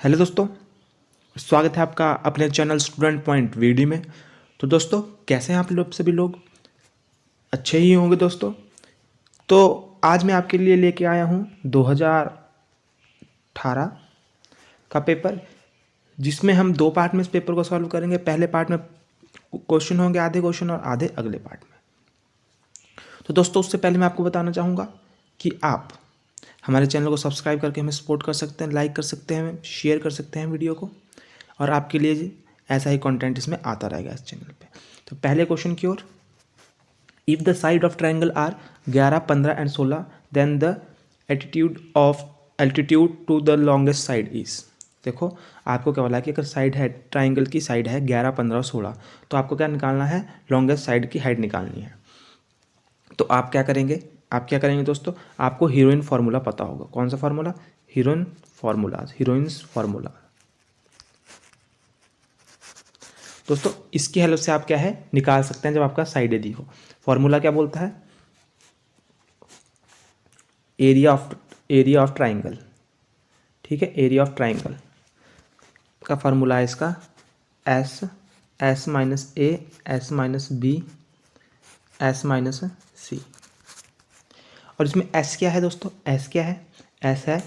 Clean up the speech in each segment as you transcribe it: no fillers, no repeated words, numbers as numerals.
Hello दोस्तों, स्वागत है आपका अपने चैनल स्टूडेंट पॉइंट वीडियो में। तो दोस्तों, कैसे हैं आप लोग? सभी लोग अच्छे ही होंगे दोस्तों। तो आज मैं आपके लिए लेके आया हूँ 2018 का पेपर, जिसमें हम दो पार्ट में इस पेपर को सॉल्व करेंगे। पहले पार्ट में क्वेश्चन होंगे, आधे क्वेश्चन और आधे अगले पार्ट में। तो दोस्तों, उससे पहले मैं आपको बताना चाहूँगा कि आप हमारे चैनल को सब्सक्राइब करके हमें सपोर्ट कर सकते हैं, लाइक कर सकते हैं, शेयर कर सकते हैं वीडियो को, और आपके लिए ऐसा ही कंटेंट इसमें आता रहेगा इस चैनल पे। तो पहले क्वेश्चन की ओर, if the side of triangle are 11, 15 and 16, then the altitude to the longest side is. देखो, आपको क्या बोला है कि अगर साइड है, ट्राइंगल की साइड है 11, 15 और 16, तो आपको क्या निकालना है? लॉन्गेस्ट साइड की हाइट निकालनी है। तो आप क्या करेंगे दोस्तों? आपको हीरोइन फार्मूला पता होगा। कौन सा फार्मूला? Heroines formula. दोस्तों, इसकी हेल्प से आप क्या है निकाल सकते हैं जब आपका साइड दी हो। फॉर्मूला क्या बोलता है? Area of triangle. ठीक है, एरिया ऑफ ट्राइंगल का फार्मूला है इसका S minus A, S minus B, S minus C. और इसमें एस क्या है दोस्तों? एस क्या है? एस है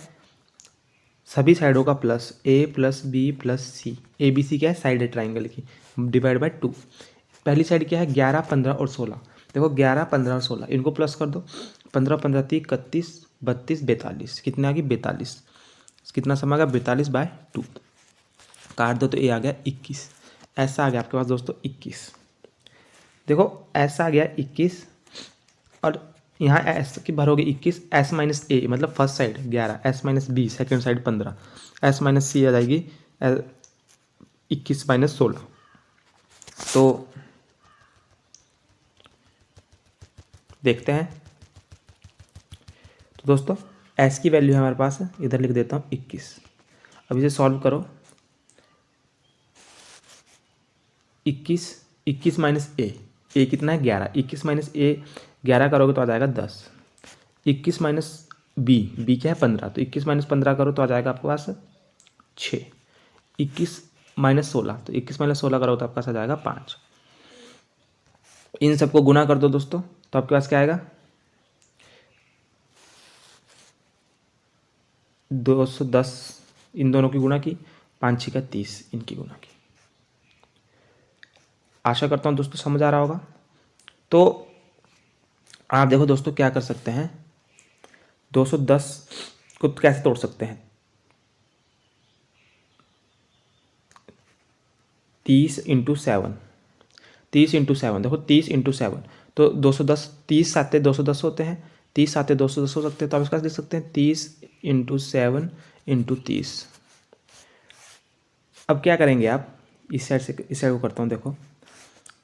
सभी साइडों का plus, A plus B plus C. A B C क्या है? साइड है ट्राइंगल की, डिवाइड बाय 2। पहली साइड क्या है? 11, 15 और 16। देखो, 11, 15 और 16 इनको प्लस कर दो। 15, 15, 30, 31, 32, 42। कितने आ गई? 42। कितना सम आ गया? 42/2। काट दो तो ए आ गया 21। ऐसा आ गया आपके पास दोस्तों 21। देखो, ऐसा आ गया 21, और यहाँ एस की भरोगे 21, एस माइनस ए मतलब first side 11, S minus B second side 15, S minus C आ जाएगी 21 - 16। तो देखते हैं। तो दोस्तों, एस की वैल्यू है हमारे पास, इधर लिख देता हूँ 21। अब इसे सॉल्व करो। 21 माइनस ए कितना है? 11। 21 माइनस ए 11 करोगे तो आ जाएगा 10। 21 माइनस बी क्या है? 15। तो 21 - 15 करो तो आ जाएगा आपके पास 6। 21 - 16, तो 21 - 16 करो तो आपके पास आ जाएगा 5। इन सबको गुना कर दो दोस्तों, तो आपके पास क्या आएगा? 210। इन दोनों की गुणा की, 5 6 का 30, इनकी गुणा की। आशा करता हूँ दोस्तों समझ आ रहा होगा। तो आप देखो दोस्तों, क्या कर सकते हैं? 210 को कैसे तोड़ सकते हैं? 30 × 7। 30 × 7, देखो 30 × 7 तो 210। 30 7 210 होते हैं, 30 7 210 हो सकते हैं। तो आप इसका लिख सकते हैं 30 × 7 × 30। अब क्या करेंगे आप? इस साइड से इस साइड को करता हूँ। देखो,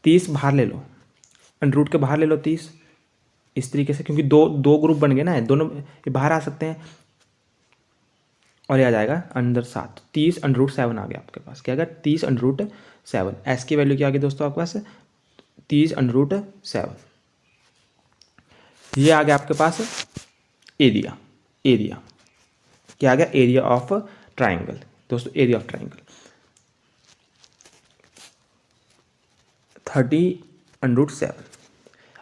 30 बाहर ले लो, अंडर रूट के बाहर ले लो 30, इस तरीके से, क्योंकि दो दो ग्रुप बन गए ना, दोनों ये बाहर आ सकते हैं, और ये आ जाएगा अंदर 7। 30 √ 7 आ गया आपके पास। क्या आ गया? 30 √ 7। एस की वैल्यू क्या आ गई दोस्तों आपके पास? 30 √ 7। ये आ गया आपके पास एरिया। क्या आ गया? Area of triangle. दोस्तों, एरिया ऑफ ट्राइंगल 30 √ 7।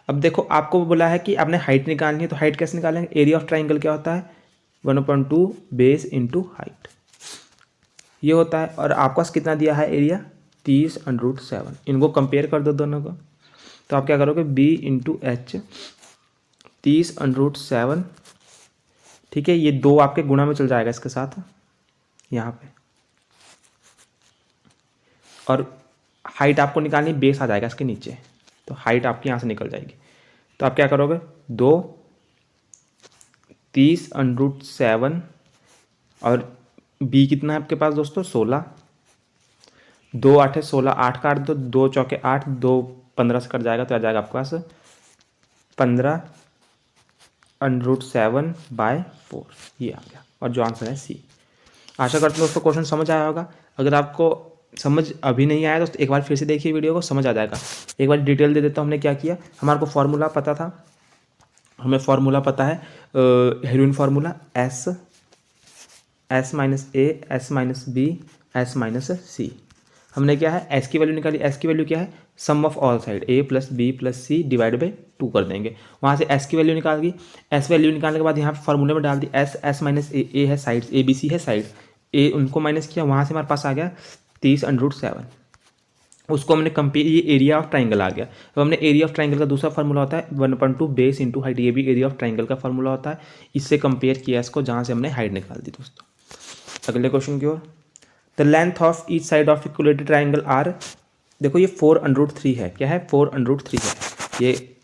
अब देखो, आपको बोला है कि आपने हाइट निकालनी है, तो हाइट कैसे निकालेंगे? एरिया ऑफ ट्राइंगल क्या होता है? 1/2 बेस इंटू हाइट, ये होता है। और आपके पास कितना दिया है एरिया? 30 √ 7। इनको कंपेयर कर दो दोनों को, तो आप क्या करोगे? b × h 30 √ 7। ठीक है, ये दो आपके गुणा में चल जाएगा इसके साथ यहाँ पे, और हाइट आपको निकालनी, बेस आ जाएगा इसके नीचे, तो हाइट आपकी यहाँ से निकल जाएगी। तो आप क्या करोगे? 30 √ 7, और b कितना है आपके पास दोस्तों? 16। 2 8 है 16, 8 काट दो, 2 चौके 8, 2 15 से कट जाएगा, तो आ जाएगा आपके पास 15 √ 7/4। ये आ गया, और जो आंसर है सी। आशा करता हूँ दोस्तों क्वेश्चन समझ आया होगा। अगर आपको समझ अभी नहीं आया तो एक बार फिर से देखिए वीडियो को, समझ आ जाएगा। एक बार डिटेल दे देता हूँ हमने क्या किया। हमारे को फार्मूला पता था, हमें फार्मूला पता है Heron formula S minus A, S minus B, S minus C. हमने क्या है, एस की वैल्यू निकाली। एस की वैल्यू क्या है, sum of all side A plus B plus C divide by 2 कर देंगे। वहाँ से एस की वैल्यू निकाल दी। एस वैल्यू निकालने के बाद यहाँ पे फॉर्मूले में डाल दी एस, एस माइनस ए है साइड, ए बी सी है साइड, ए उनको माइनस किया, वहाँ से हमारे पास आ गया 30√7। उसको हमने कंपेयर, ये एरिया ऑफ ट्राइंगल आ गया। तो हमने एरिया ऑफ ट्राइंगल का दूसरा फार्मूला होता है 1/2 बेस इंटू हाइट, ये भी एरिया ऑफ ट्राइंगल का फार्मूला होता है। इससे कंपेयर किया इसको, जहाँ से हमने हाइट निकाल दी दोस्तों। अगले क्वेश्चन की ओर, the length of each side of equilateral triangle are, देखो ये 4√3 है। क्या है, 4√3 है, ये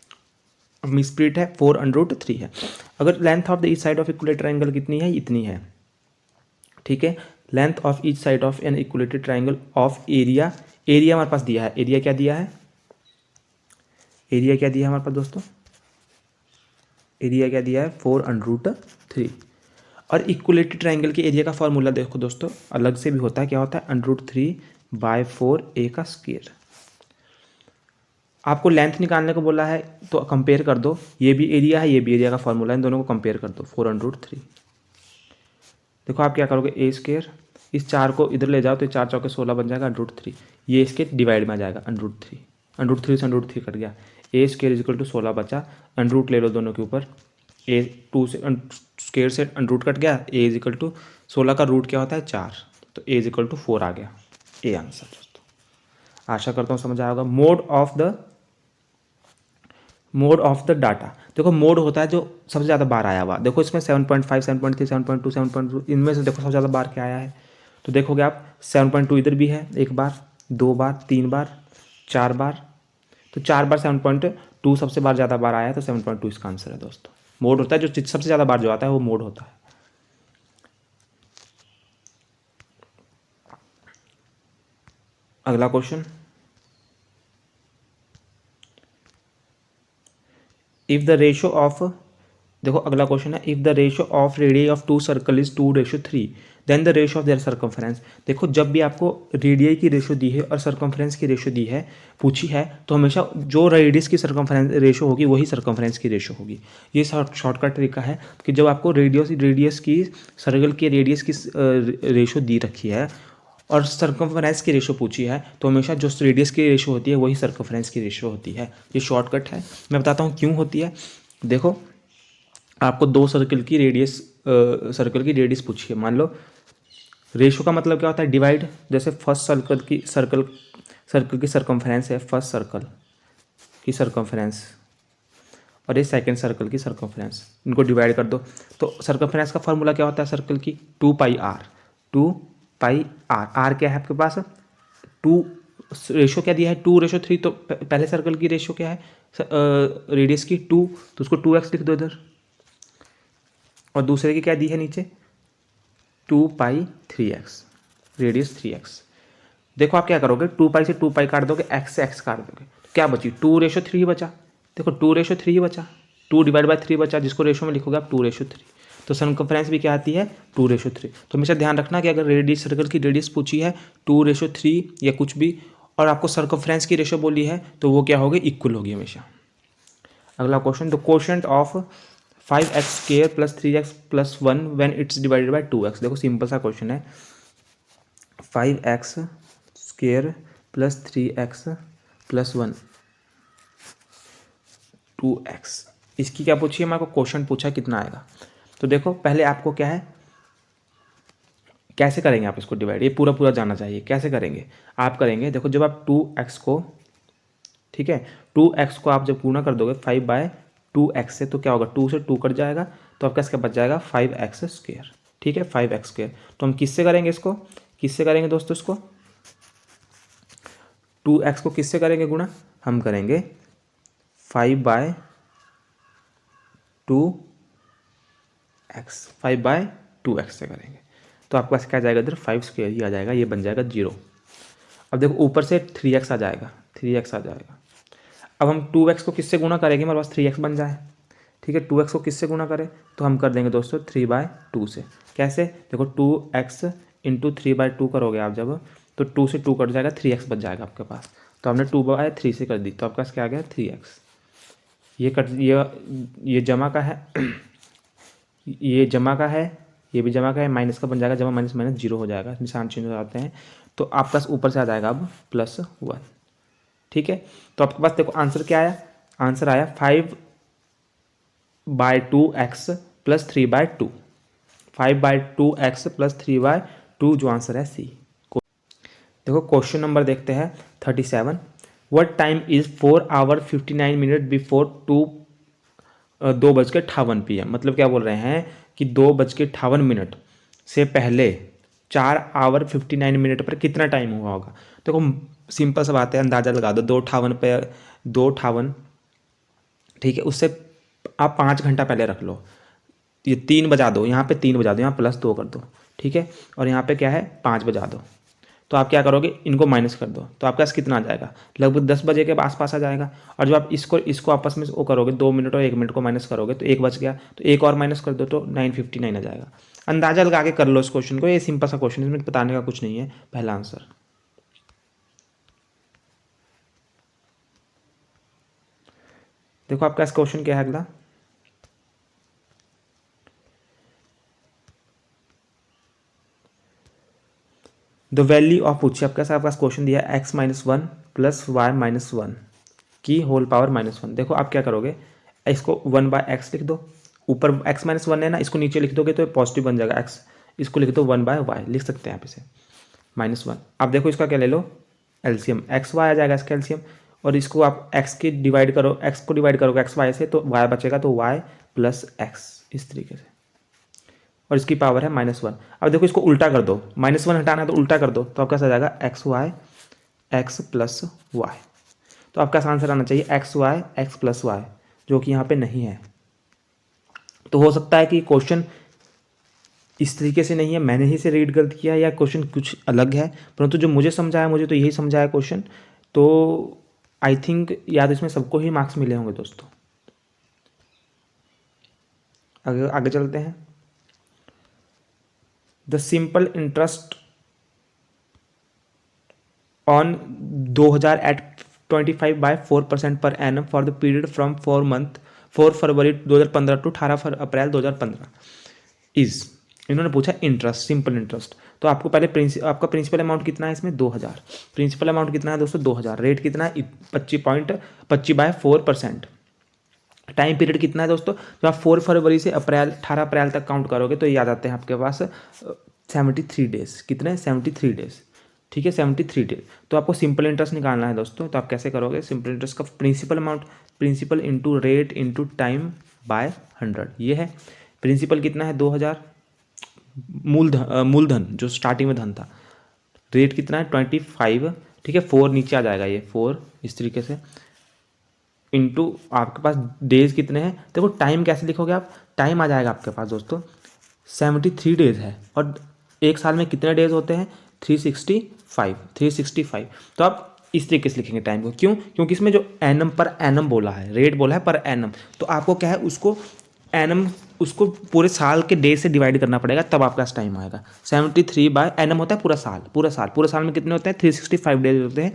मिसप्रिंट है, 4√3 है। अगर length of the each side of equilateral triangle कितनी है, इतनी है, ठीक है। Length of each side of an equilateral triangle of area, area हमारे पास दिया है, एरिया क्या दिया है, एरिया क्या दिया है हमारे पास दोस्तों, एरिया क्या दिया है 4√3। और इक्वलेटरल ट्राइंगल के एरिया का फॉर्मूला देखो दोस्तों अलग से भी होता है, क्या होता है, √3/4 का स्क्वायर। आपको लेंथ निकालने को बोला है तो कंपेयर कर दो, ये भी एरिया है, ये भी एरिया का फॉर्मूला है, इन दोनों को कंपेयर कर दो, 4√3। देखो आप क्या करोगे, ए स्क्वायर, इस 4 को इधर ले जाओ तो 4 चौके 16 बन जाएगा √3, ये इसके डिवाइड में आ जाएगा √3, √3 से √3 कट गया, ए स्क्वायर इक्वल टू 16 बचा, अंडरूट ले लो दोनों के ऊपर, ए 2 से स्क्वायर से अंडरूट कट गया, ए इज इक्वल टू 16 का रूट क्या होता है 4, तो ए इज इक्वल टू 4 आ गया, ए आंसर दोस्तों। आशा करता हूँ समझ आया होगा। मोड ऑफ द डाटा, देखो मोड होता है जो सबसे ज़्यादा बार आया हुआ, देखो इसमें 7.5, 7.3, 7.2, 7.2, इनमें से देखो सबसे ज़्यादा बार क्या आया है, तो देखोगे आप 7.2 इधर भी है, एक बार, 2 बार, 3 बार, 4 बार, तो 4 बार 7.2 सबसे बार ज़्यादा बार आया है, तो 7.2 इसका आंसर है दोस्तों। मोड होता है जो सबसे ज़्यादा बार जो आता है वो मोड होता है। अगला question, if the ratio of, देखो अगला क्वेश्चन है, if the ratio of radius of 2 circle is 2:3 then the ratio of their circumference. देखो जब भी आपको रेडियस की रेशो दी है और सर्कमफ्रेंस की रेशो दी है, पूछी है, तो हमेशा जो रेडियस की सर्कमफ्रेंस रेशो होगी वही सर्कमफ्रेंस की रेशो होगी। ये शॉर्टकट तरीका है कि जब आपको रेडियस की, सर्कल की रेडियस की रेशो दी रखी है और सर्कमफ्रेंस की रेशो पूछी है, तो हमेशा जो रेडियस की रेशो होती है वही सर्कमफ्रेंस की रेशो होती है। ये शॉर्टकट है, मैं बताता हूँ क्यों होती है। देखो आपको 2 सर्कल की रेडियस पूछी है, मान लो रेशो का मतलब क्या होता है, डिवाइड, जैसे फर्स्ट सर्कल की सर्कमफ्रेंस है, फर्स्ट सर्कल की सर्कमफ्रेंस और ये सेकंड सर्कल की सर्कमफ्रेंस, इनको डिवाइड कर दो, तो सर्कमफ्रेंस का फॉर्मूला क्या होता है सर्कल की, 2πr, 2πr, आर क्या है आपके पास 2, रेशो क्या दिया है 2:3, तो पहले सर्कल की रेशो क्या है रेडियस की 2, तो उसको 2x लिख दो इधर, और दूसरे की क्या दी है नीचे 2π3x, रेडियस 3x। देखो आप क्या करोगे, 2π से 2π काट दोगे, x से x काट दोगे, तो क्या बची 2:3 बचा, देखो 2:3 बचा, 2/3 बचा, जिसको रेशो में लिखोगे आप 2:3, तो सर्कमफ्रेंस भी क्या आती है 2:3। तो हमेशा ध्यान रखना कि अगर रेडियस, सर्कल की रेडियस पूछी है 2:3 या कुछ भी, और आपको सर्कमफ्रेंस की रेशो बोली है, तो वो क्या होगी, इक्वल होगी हमेशा। अगला question, the quotient of 5x² + 3x + 1 when it's divided by 2x। देखो सिंपल सा क्वेश्चन है, 5x² + 3x + 1 2x, इसकी क्या पूछी है, मेरे को क्वेश्चन पूछा कितना आएगा। तो देखो पहले आपको क्या है, कैसे करेंगे आप इसको डिवाइड, ये पूरा जाना चाहिए, कैसे करेंगे आप, करेंगे देखो जब आप 2x को, ठीक है 2x को आप जब गुणा कर दोगे 5/2x से, तो क्या होगा 2 से 2 कट जाएगा, तो आपका इसका बच जाएगा 5x², ठीक है 5x²। तो हम किससे करेंगे इसको, किससे करेंगे दोस्तों इसको, 2x को किससे करेंगे गुणा, हम करेंगे 5/2x, 5/2x से करेंगे, तो आपके पास क्या जाएगा इधर 5² ही आ जाएगा, ये बन जाएगा 0। अब देखो ऊपर से 3x आ जाएगा, 3x आ जाएगा। अब हम 2x को किससे गुणा करेंगे, हमारे पास 3x बन जाए, ठीक है 2x को किससे गुणा करें, तो हम कर देंगे दोस्तों 3/2 से। कैसे, देखो 2x × 3/2 करोगे आप जब, तो 2 से 2 कट जाएगा, 3x बच जाएगा आपके पास, तो हमने 2/3 से कर दी, तो आपके पास क्या आ गया 3x। ये जमा का है ये जमा का है, ये भी जमा का है, माइनस का बन जाएगा, जमा माइनस माइनस जीरो हो जाएगा, निशान चेंज हो जाते हैं। तो आपके पास ऊपर से आ जाएगा अब +1। ठीक है, तो आपके पास देखो आंसर क्या आया, आंसर आया 5/2x + 3/2। 5/2x + 3/2 जो आंसर है सी। देखो क्वेश्चन नंबर देखते हैं 37। What time is 4:59 before 2:58 PM। मतलब क्या बोल रहे हैं कि 2:58 से पहले 4:59 पर कितना टाइम हुआ होगा। देखो सिंपल सा बात है, अंदाजा लगा दो, 2:58 पे 2:58, ठीक है, उससे आप 5 घंटा पहले रख लो, ये 3 बजा दो, यहाँ पे 3 बजा दो, यहाँ +2 कर दो, ठीक है, और यहाँ पे क्या है 5 बजा दो। तो आप क्या करोगे, इनको माइनस कर दो, तो आपके पास कितना आ जाएगा, लगभग 10 बजे के आसपास आ जाएगा। और जब आप इसको आपस में वो करोगे, 2 मिनट और 1 मिनट को माइनस करोगे तो 1 बच गया, तो एक और माइनस कर दो तो 9:59 आ जाएगा। अंदाजा लगा के कर लो इस क्वेश्चन को, ये सिंपल सा क्वेश्चन है, इसमें बताने का कुछ नहीं है। पहला आंसर। देखो आपका इस क्वेश्चन क्या है अगला, द वैल्यू ऑफ, पूछिए आपके पास क्वेश्चन दिया है x-1 + y-1 की होल पावर -1। देखो आप क्या करोगे, इसको 1/x लिख दो, ऊपर x-1 है ना, इसको नीचे लिख दोगे तो पॉजिटिव बन जाएगा x, इसको लिख दो 1/y, लिख सकते हैं आप इसे -1। अब देखो इसका क्या ले लो, एलसीएम xy आ जाएगा इसका एलसीएम, और इसको आप x की डिवाइड करो, x को डिवाइड करोगे xy से तो y बचेगा, तो y + x इस तरीके से, और इसकी पावर है -1। अब देखो इसको उल्टा कर दो, -1 हटाना है तो उल्टा कर दो, तो आपका आ जाएगा xy x + y। तो आपका आंसर आना चाहिए xy x + y, जो कि यहाँ पे नहीं है। तो हो सकता है कि क्वेश्चन इस तरीके से नहीं है, मैंने ही से रीड गलत किया है, या क्वेश्चन कुछ अलग है, परंतु जो मुझे समझा है, मुझे तो यही समझा है क्वेश्चन। तो आई थिंक याद इसमें सबको ही मार्क्स मिले होंगे दोस्तों। आगे आगे चलते हैं। The simple interest on 2000 at 25/4% per annum for the period from 4 February 2015 to 18 April 2015 is, इन्होंने पूछा इंटरेस्ट, सिंपल इंटरेस्ट। तो आपको पहले आपका प्रिंसिपल अमाउंट कितना है इसमें 2000, प्रिंसिपल अमाउंट कितना है दोस्तों 2000, रेट कितना है 25/4%, टाइम पीरियड कितना है दोस्तों, जब आप 4 फरवरी से 18 अप्रैल तक काउंट करोगे तो ये आ जाते हैं आपके पास 73 डेज। कितने, 73 डेज, ठीक है, 73 डेज। तो आपको सिंपल इंटरेस्ट निकालना है दोस्तों, तो आप कैसे करोगे, सिंपल इंटरेस्ट का principal amount, principal into rate into time by 100, ये है। प्रिंसिपल कितना है 2000, मूलधन जो स्टार्टिंग में धन था, रेट कितना है 25, ठीक है, 4 नीचे आ जाएगा, ये 4 इस तरीके से, इंटू आपके पास डेज कितने हैं, देखो टाइम कैसे लिखोगे आप, टाइम आ जाएगा आपके पास दोस्तों 73 डेज है, और एक साल में कितने डेज होते हैं 365। तो आप इस तरीके से लिखेंगे टाइम को, क्यों, क्योंकि इसमें जो एनम पर एनम बोला है, रेट बोला है पर एनम, तो आपको क्या है उसको एनम, उसको पूरे साल के डे से डिवाइड करना पड़ेगा, तब आपका टाइम आएगा। 73/एनम होता है पूरा साल, पूरा साल में कितने होते हैं 365 डेज होते हैं,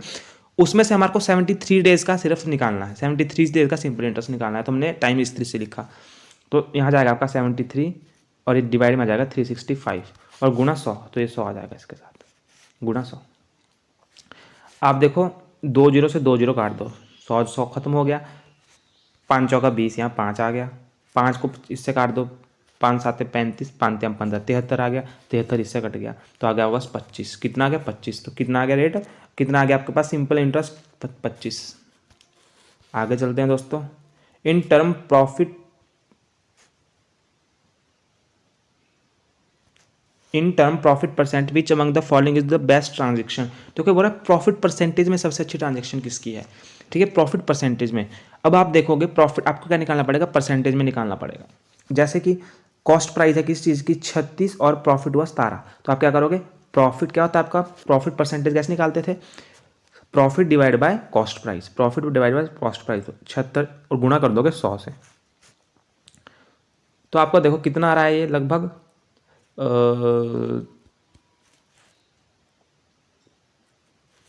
उसमें से हमारे को 73 डेज का सिर्फ निकालना है, 73 डेज का सिंपल इंटरेस्ट निकालना है, तो हमने टाइम इस तरह से लिखा। तो यहाँ जाएगा आपका 73, और ये डिवाइड में आ जाएगा 365, और गुणा 100, तो ये 100 आ जाएगा इसके साथ, गुणा 100। आप देखो 2 जीरो से 2 जीरो काट दो, 100 खत्म हो गया, 5 चौका 20, यहाँ 5 आ गया, 5 को इससे काट दो, 5 7 35, 5 3 15, 73 आ गया, 73 इससे कट गया, तो आ गया बस 25, कितना आ गया 25, तो कितना आ गया रेट, कितना आ गया आपके पास सिंपल इंटरेस्ट 25। आगे चलते हैं दोस्तों, in term profit, in term profit percent which among the following is the best transaction. तो क्या बोल रहा है प्रॉफिट परसेंटेज में सबसे अच्छी ट्रांजेक्शन किसकी है, ठीक है, प्रॉफिट परसेंटेज में। अब आप देखोगे प्रॉफिट आपको क्या निकालना पड़ेगा, परसेंटेज में निकालना पड़ेगा। जैसे कि कॉस्ट प्राइस है किस चीज़ की 36 और प्रॉफिट हुआ 17, तो आप क्या करोगे, प्रॉफिट क्या होता है आपका, प्रॉफिट परसेंटेज कैसे निकालते थे, profit divide by cost price, profit divide by cost price, 76 और गुणा कर दोगे 100 से, तो आपको देखो कितना आ रहा है ये लगभग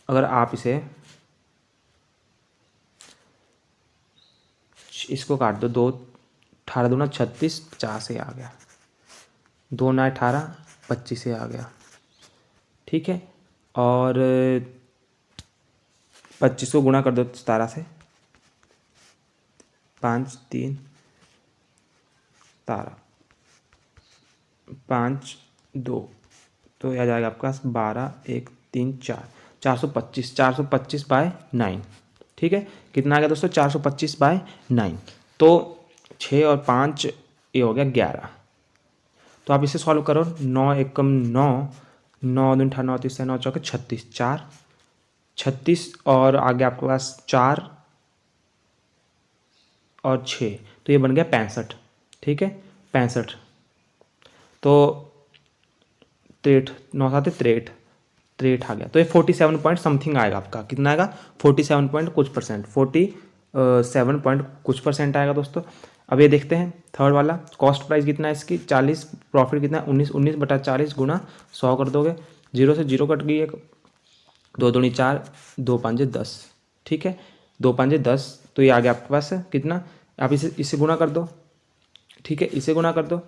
अगर आप इसे इसको काट दो, 2 18 दूना 36, 50 से आ गया, 2 9 18, 25 से आ गया, ठीक है। और 25 को गुणा कर दो 17 से, 5 3 17, 5 2, तो यह आ जाएगा आपके पास 12 1 3 4, 425, 425 बाय 9, ठीक है। कितना आ गया दोस्तों? 425 बाय 9। तो 6 और 5 ये हो गया 11। तो आप इसे सॉल्व करो। 9 एकम 9, 9 दूनी 18, 9 तीस 9 चौके 36, 4 36 और आगे आपके पास 4 और 6, तो ये बन गया 65, ठीक है 65। तो 63, 9 7 63, 63 आ गया। तो ये 47 पॉइंट समथिंग आएगा आपका। कितना आएगा? 47 पॉइंट कुछ परसेंट, 47 पॉइंट कुछ परसेंट आएगा दोस्तों। अब ये देखते हैं थर्ड वाला। कॉस्ट प्राइस कितना है इसकी? 40। प्रॉफिट कितना है? 19, 19 बटा 40 गुना 100 कर दोगे। 0 से 0 कट गई, एक 2 दूनी 4, 2 5 10, ठीक है 2 5 10। तो ये आ गया आपके पास कितना? आप इसे गुणा कर दो, ठीक है इसे गुणा कर दो।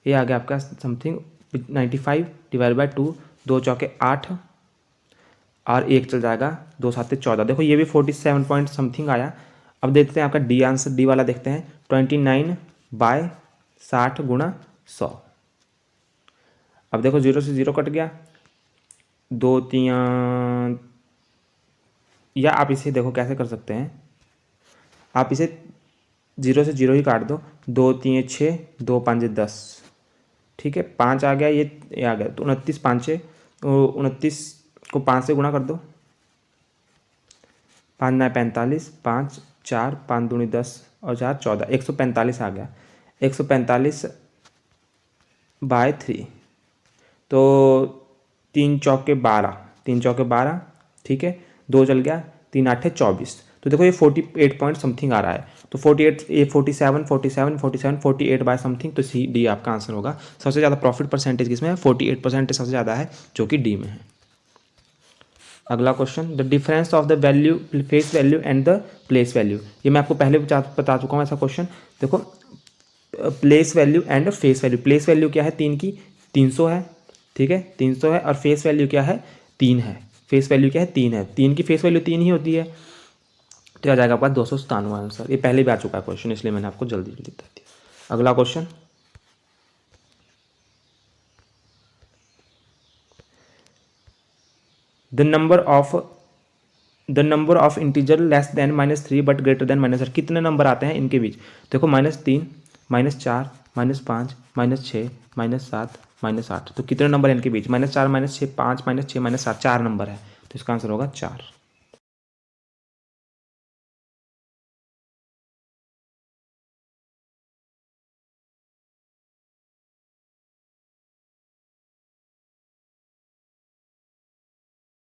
ये आ गया आपका समथिंग 95 डिवाइड बाई 2, 2 चौके 8 और 1 चल जाएगा, 2 7 14। देखो ये भी 47 पॉइंट समथिंग आया। अब देखते हैं आपका डी आंसर, डी वाला देखते हैं। 29 बाय 60 गुणा 100। अब देखो 0 से 0 कट गया, 2 3, या आप इसे देखो कैसे कर सकते हैं। आप इसे 0 से 0 ही काट दो। 2 3 6, 2 5 10, ठीक है 5 आ गया, ये आ गया। तो 29 5 29 को 5 से गुणा कर दो। 5 9 45, 5 4, 5 दूनी 10 और 4 14, 145 आ गया। 145 बाय 3, तो 3 चौके 12, 3 चौके 12, ठीक है 2 चल गया, 3 8 24। तो देखो ये 48 पॉइंट समथिंग आ रहा है। तो 48, ये 47 47 47 48 बाय समथिंग, तो सी डी आपका आंसर होगा। सबसे ज़्यादा प्रॉफिट परसेंटेज किसमें है? 48% सबसे ज़्यादा है, जो कि डी में है। अगला question, the difference of the value, face value and the place value. ये मैं आपको पहले बता चुका हूँ ऐसा क्वेश्चन। देखो place value and face value. Place value क्या है? 3 की 300 है, ठीक है 300 है। और फेस वैल्यू क्या है? 3 है। फेस वैल्यू क्या है? 3 है। 3 की फेस वैल्यू 3 ही होती है, तो आ जाएगा आपका 297 आंसर। ये पहले भी आ चुका है क्वेश्चन, इसलिए मैंने आपको जल्दी जल्दी बता दिया। अगला question, the number of integer less than -3 but greater than -8। कितने नंबर आते हैं इनके बीच? देखो -3, -4, -5, -6, -7, -8। तो कितने नंबर है इनके बीच? -4, -6, 5, -6, -7, 4 नंबर है। तो इसका आंसर होगा 4।